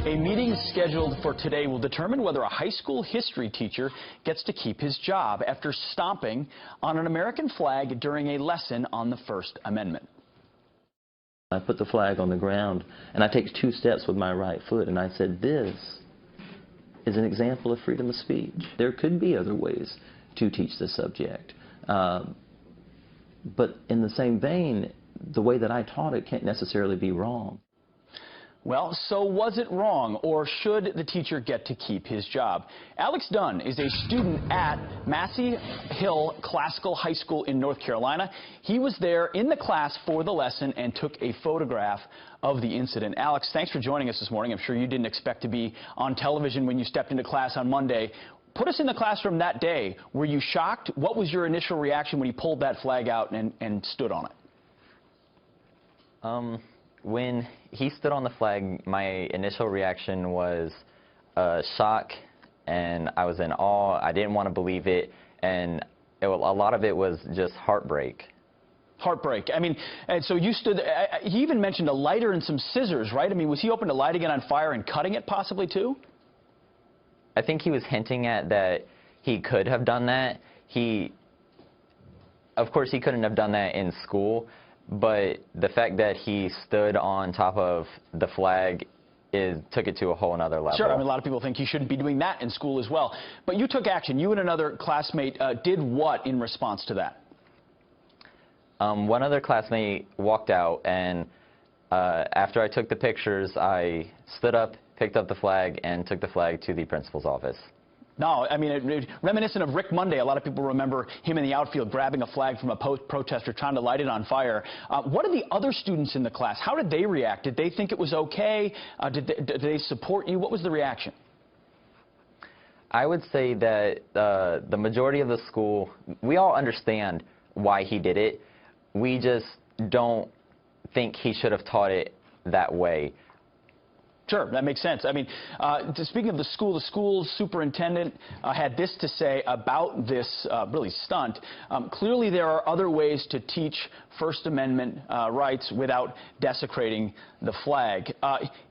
A meeting scheduled for today will determine whether a high school history teacher gets to keep his job after stomping on an American flag during a lesson on the First Amendment. I put the flag on the ground and I take 2 steps with my right foot and I said, this is an example of freedom of speech. There could be other ways to teach the subject. But in the same vein, the way that I taught it can't necessarily be wrong. Well, so was it wrong, or should the teacher get to keep his job? Alex Dunn is a student at Massey Hill Classical High School in North Carolina. He was there in the class for the lesson and took a photograph of the incident. Alex, thanks for joining us this morning. I'm sure you didn't expect to be on television when you stepped into class on Monday. Put us in the classroom that day. Were you shocked? What was your initial reaction when he pulled that flag out and stood on it? When he stood on the flag, my initial reaction was shock, and I was in awe. I didn't want to believe it, and a lot of it was just heartbreak. Heartbreak. I mean, and so you stood, he even mentioned a lighter and some scissors, right? I mean, was he open to lighting it on fire and cutting it possibly too? I think he was hinting at that he could have done that. Of course, he couldn't have done that in school. But the fact that he stood on top of the flag took it to a whole another level. Sure. I mean, a lot of people think he shouldn't be doing that in school as well. But you took action. You and another classmate did what in response to that? One other classmate walked out, and after I took the pictures, I stood up, picked up the flag, and took the flag to the principal's office. No, I mean, reminiscent of Rick Monday, a lot of people remember him in the outfield grabbing a flag from a protester trying to light it on fire. What did the other students in the class, how did they react? Did they think it was okay? Did they support you? What was the reaction? I would say that the majority of the school, we all understand why he did it. We just don't think he should have taught it that way. Sure, that makes sense. I mean, speaking of the school superintendent had this to say about this really stunt. Clearly, there are other ways to teach First Amendment rights without desecrating the flag.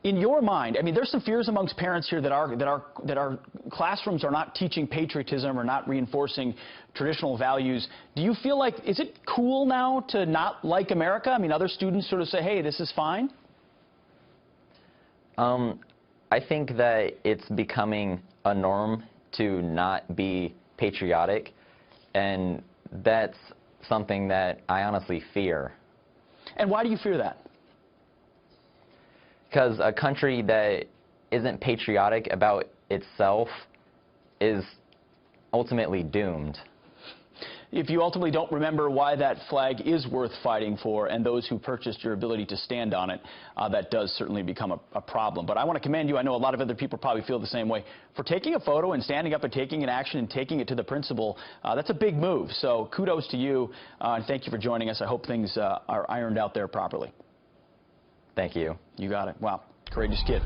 In your mind, I mean, there's some fears amongst parents here that our classrooms are not teaching patriotism or not reinforcing traditional values. Do you feel like, is it cool now to not like America? I mean, other students sort of say, hey, this is fine? I think that it's becoming a norm to not be patriotic, and that's something that I honestly fear. And why do you fear that? Because a country that isn't patriotic about itself is ultimately doomed. If you ultimately don't remember why that flag is worth fighting for and those who purchased your ability to stand on it, that does certainly become a problem. But I want to commend you. I know a lot of other people probably feel the same way. For taking a photo and standing up and taking an action and taking it to the principal, that's a big move. So kudos to you, and thank you for joining us. I hope things are ironed out there properly. Thank you. You got it. Wow. Courageous kid.